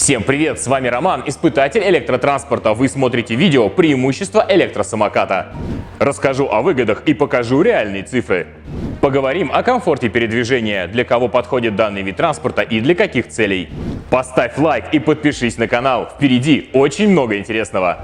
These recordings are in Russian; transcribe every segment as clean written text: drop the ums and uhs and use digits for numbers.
Всем привет, с вами Роман, испытатель электротранспорта. Вы смотрите видео «Преимущества электросамоката». Расскажу о выгодах и покажу реальные цифры. Поговорим о комфорте передвижения, для кого подходит данный вид транспорта и для каких целей. Поставь лайк и подпишись на канал, впереди очень много интересного.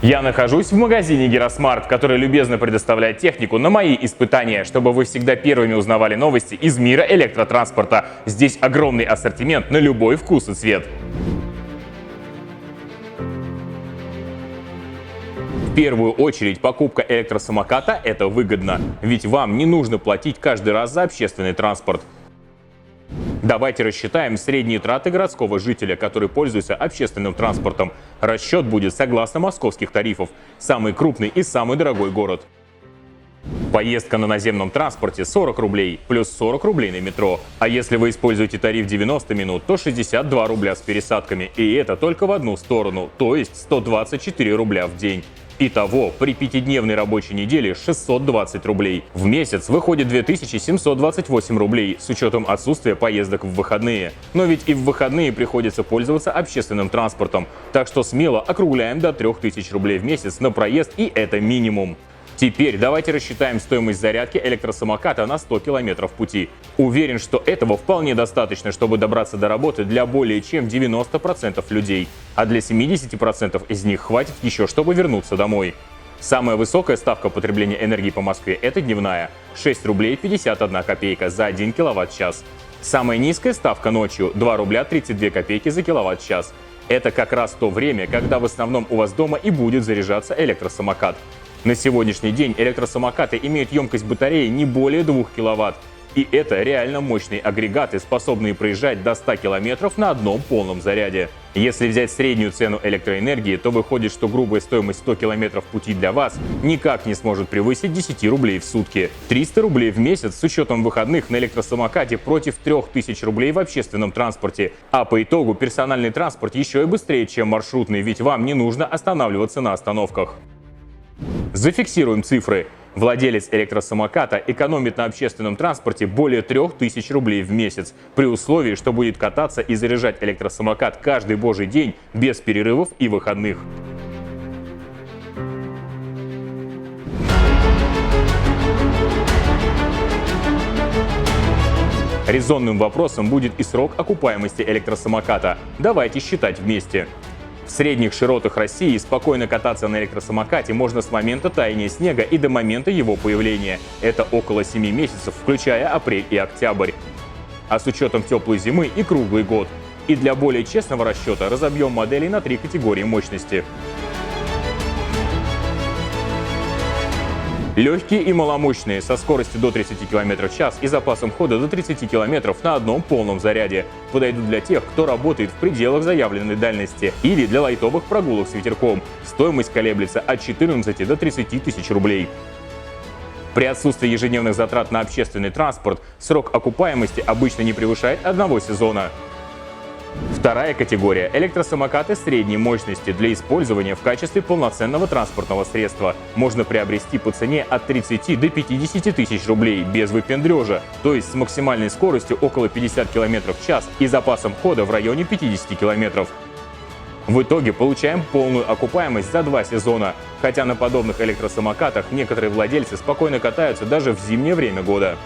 Я нахожусь в магазине Геросмарт, который любезно предоставляет технику на мои испытания, чтобы вы всегда первыми узнавали новости из мира электротранспорта. Здесь огромный ассортимент на любой вкус и цвет. В первую очередь покупка электросамоката – это выгодно, ведь вам не нужно платить каждый раз за общественный транспорт. Давайте рассчитаем средние траты городского жителя, который пользуется общественным транспортом. Расчет будет согласно московских тарифов. Самый крупный и самый дорогой город. Поездка на наземном транспорте 40 рублей, плюс 40 рублей на метро. А если вы используете тариф 90 минут, то 62 рубля с пересадками. И это только в одну сторону, то есть 124 рубля в день. Итого, при 5-дневной рабочей неделе 620 рублей. В месяц выходит 2728 рублей, с учетом отсутствия поездок в выходные. Но ведь и в выходные приходится пользоваться общественным транспортом, так что смело округляем до 3000 рублей в месяц на проезд, и это минимум. Теперь давайте рассчитаем стоимость зарядки электросамоката на 100 километров пути. Уверен, что этого вполне достаточно, чтобы добраться до работы для более чем 90% людей, а для 70% из них хватит еще, чтобы вернуться домой. Самая высокая ставка потребления энергии по Москве – это дневная – 6 рублей 51 копейка за 1 киловатт-час. Самая низкая ставка ночью – 2 рубля 32 копейки за киловатт-час. Это как раз то время, когда в основном у вас дома и будет заряжаться электросамокат. На сегодняшний день электросамокаты имеют емкость батареи не более 2 киловатт. И это реально мощные агрегаты, способные проезжать до 100 километров на одном полном заряде. Если взять среднюю цену электроэнергии, то выходит, что грубая стоимость 100 километров пути для вас никак не сможет превысить 10 рублей в сутки. 300 рублей в месяц с учетом выходных на электросамокате против 3000 рублей в общественном транспорте. А по итогу персональный транспорт еще и быстрее, чем маршрутный, ведь вам не нужно останавливаться на остановках. Зафиксируем цифры. Владелец электросамоката экономит на общественном транспорте более 3000 рублей в месяц, при условии, что будет кататься и заряжать электросамокат каждый божий день без перерывов и выходных. Резонным вопросом будет и срок окупаемости электросамоката. Давайте считать вместе. В средних широтах России спокойно кататься на электросамокате можно с момента таяния снега и до момента его появления. Это около 7 месяцев, включая апрель и октябрь. А с учетом теплой зимы и круглый год. И для более честного расчета разобьем модели на 3 категории мощности. Легкие и маломощные со скоростью до 30 км в час и запасом хода до 30 км на одном полном заряде. Подойдут для тех, кто работает в пределах заявленной дальности, или для лайтовых прогулок с ветерком. Стоимость колеблется от 14 до 30 тысяч рублей. При отсутствии ежедневных затрат на общественный транспорт срок окупаемости обычно не превышает 1 сезона. Вторая категория – электросамокаты средней мощности для использования в качестве полноценного транспортного средства. Можно приобрести по цене от 30 до 50 тысяч рублей без выпендрежа, то есть с максимальной скоростью около 50 км в час и запасом хода в районе 50 км. В итоге получаем полную окупаемость за 2 сезона, хотя на подобных электросамокатах некоторые владельцы спокойно катаются даже в зимнее время года.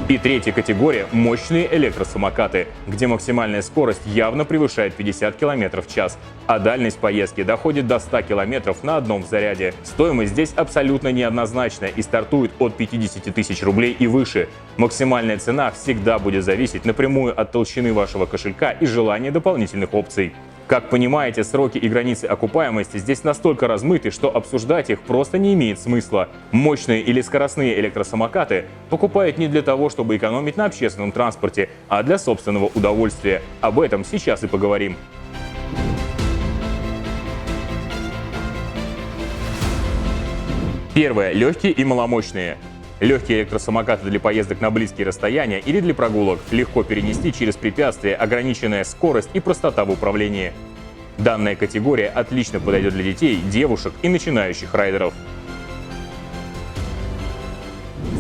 И третья категория – мощные электросамокаты, где максимальная скорость явно превышает 50 км в час, а дальность поездки доходит до 100 км на одном заряде. Стоимость здесь абсолютно неоднозначная и стартует от 50 тысяч рублей и выше. Максимальная цена всегда будет зависеть напрямую от толщины вашего кошелька и желания дополнительных опций. Как понимаете, сроки и границы окупаемости здесь настолько размыты, что обсуждать их просто не имеет смысла. Мощные или скоростные электросамокаты покупают не для того, чтобы экономить на общественном транспорте, а для собственного удовольствия. Об этом сейчас и поговорим. Первое. Легкие и маломощные. Легкие электросамокаты для поездок на близкие расстояния или для прогулок. Легко перенести через препятствия, ограниченная скорость и простота в управлении. Данная категория отлично подойдет для детей, девушек и начинающих райдеров.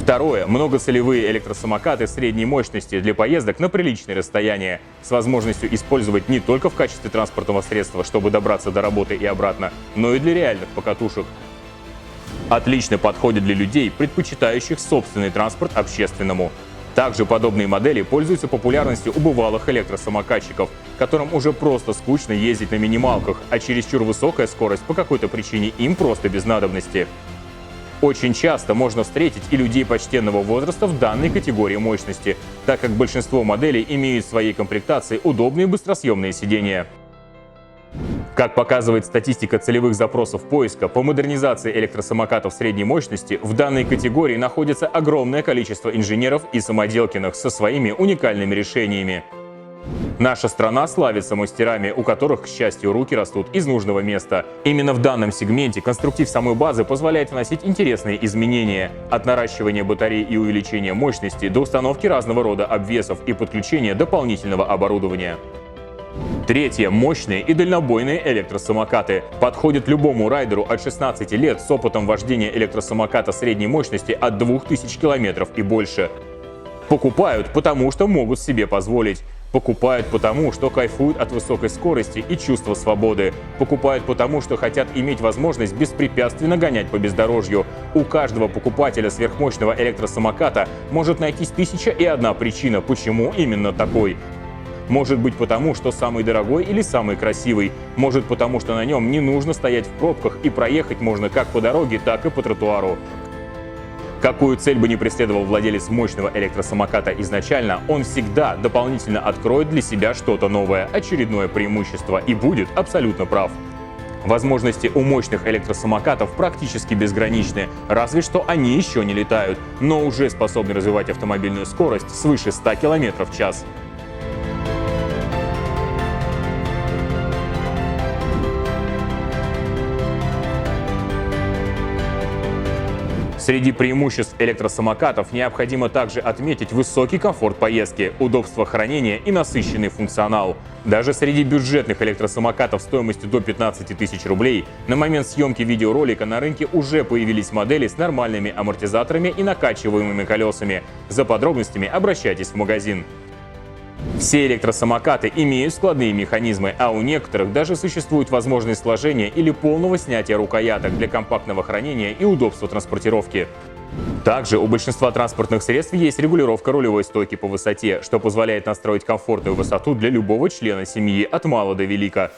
Второе. Многоцелевые электросамокаты средней мощности для поездок на приличные расстояния, с возможностью использовать не только в качестве транспортного средства, чтобы добраться до работы и обратно, но и для реальных покатушек. Отлично подходит для людей, предпочитающих собственный транспорт общественному. Также подобные модели пользуются популярностью у бывалых электросамокатчиков, которым уже просто скучно ездить на минималках, а чересчур высокая скорость по какой-то причине им просто без надобности. Очень часто можно встретить и людей почтенного возраста в данной категории мощности, так как большинство моделей имеют в своей комплектации удобные быстросъемные сиденья. Как показывает статистика целевых запросов поиска, по модернизации электросамокатов средней мощности в данной категории находится огромное количество инженеров и самоделкиных со своими уникальными решениями. Наша страна славится мастерами, у которых, к счастью, руки растут из нужного места. Именно в данном сегменте конструктив самой базы позволяет вносить интересные изменения. От наращивания батарей и увеличения мощности до установки разного рода обвесов и подключения дополнительного оборудования. Третье. Мощные и дальнобойные электросамокаты. Подходят любому райдеру от 16 лет с опытом вождения электросамоката средней мощности от 2000 км и больше. Покупают, потому что могут себе позволить. Покупают потому, что кайфуют от высокой скорости и чувства свободы. Покупают потому, что хотят иметь возможность беспрепятственно гонять по бездорожью. У каждого покупателя сверхмощного электросамоката может найтись 1001 причина, почему именно такой. Может быть потому, что самый дорогой или самый красивый. Может потому, что на нем не нужно стоять в пробках и проехать можно как по дороге, так и по тротуару. Какую цель бы ни преследовал владелец мощного электросамоката изначально, он всегда дополнительно откроет для себя что-то новое, очередное преимущество, и будет абсолютно прав. Возможности у мощных электросамокатов практически безграничны, разве что они еще не летают, но уже способны развивать автомобильную скорость свыше 100 км в час. Среди преимуществ электросамокатов необходимо также отметить высокий комфорт поездки, удобство хранения и насыщенный функционал. Даже среди бюджетных электросамокатов стоимостью до 15 тысяч рублей на момент съемки видеоролика на рынке уже появились модели с нормальными амортизаторами и накачиваемыми колесами. За подробностями обращайтесь в магазин. Все электросамокаты имеют складные механизмы, а у некоторых даже существует возможность сложения или полного снятия рукояток для компактного хранения и удобства транспортировки. Также у большинства транспортных средств есть регулировка рулевой стойки по высоте, что позволяет настроить комфортную высоту для любого члена семьи от мала до велика.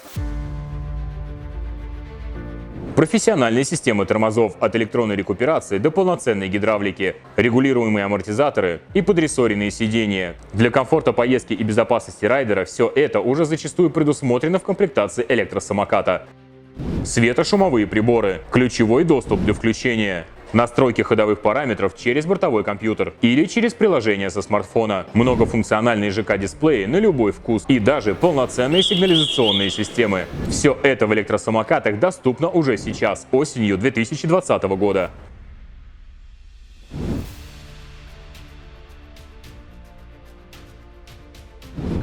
Профессиональные системы тормозов от электронной рекуперации до полноценной гидравлики, регулируемые амортизаторы и подрессоренные сиденья. Для комфорта поездки и безопасности райдера все это уже зачастую предусмотрено в комплектации электросамоката. Светошумовые приборы, ключевой доступ для включения, настройки ходовых параметров через бортовой компьютер или через приложение со смартфона, многофункциональные ЖК-дисплеи на любой вкус и даже полноценные сигнализационные системы. Все это в электросамокатах доступно уже сейчас, осенью 2020 года.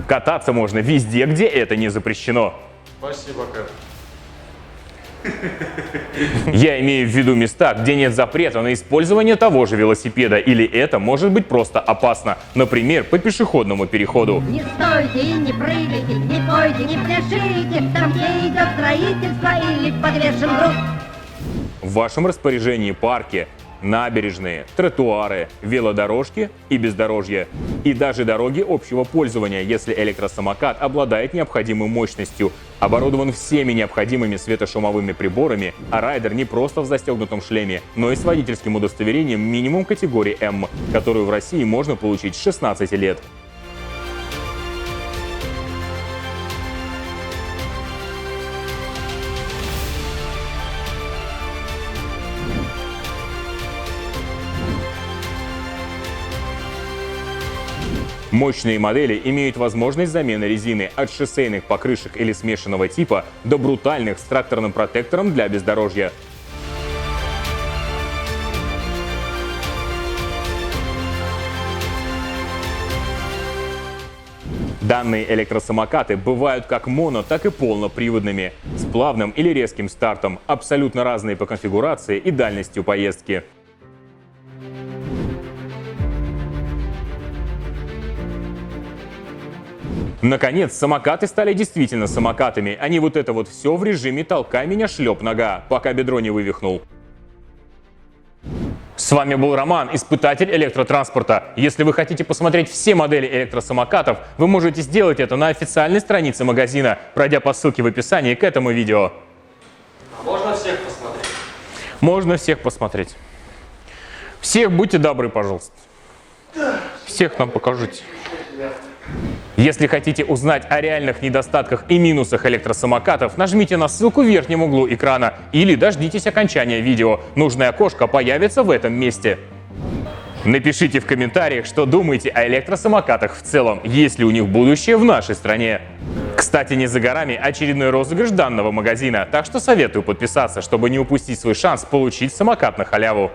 Кататься можно везде, где это не запрещено. Спасибо, Кэп. Я имею в виду места, где нет запрета на использование того же велосипеда, или это может быть просто опасно, например, по пешеходному переходу. Не стойте и не прыгайте, не пойте, не пляшите, там, где идет строительство или подвешен груз. В вашем распоряжении парки, набережные, тротуары, велодорожки и бездорожье. И даже дороги общего пользования, если электросамокат обладает необходимой мощностью, оборудован всеми необходимыми светошумовыми приборами, а райдер не просто в застегнутом шлеме, но и с водительским удостоверением минимум категории М, которую в России можно получить с 16 лет. Мощные модели имеют возможность замены резины от шоссейных покрышек или смешанного типа до брутальных с тракторным протектором для бездорожья. Данные электросамокаты бывают как моно, так и полноприводными, с плавным или резким стартом, абсолютно разные по конфигурации и дальностью поездки. Наконец, самокаты стали действительно самокатами, а не вот это вот все в режиме «толкай меня, шлеп нога», пока бедро не вывихнул. С вами был Роман, испытатель электротранспорта. Если вы хотите посмотреть все модели электросамокатов, вы можете сделать это на официальной странице магазина, пройдя по ссылке в описании к этому видео. Можно всех посмотреть? Можно всех посмотреть. Всех будьте добры, пожалуйста. Всех нам покажите. Если хотите узнать о реальных недостатках и минусах электросамокатов, нажмите на ссылку в верхнем углу экрана или дождитесь окончания видео. Нужное окошко появится в этом месте. Напишите в комментариях, что думаете о электросамокатах в целом, есть ли у них будущее в нашей стране. Кстати, не за горами очередной розыгрыш данного магазина, так что советую подписаться, чтобы не упустить свой шанс получить самокат на халяву.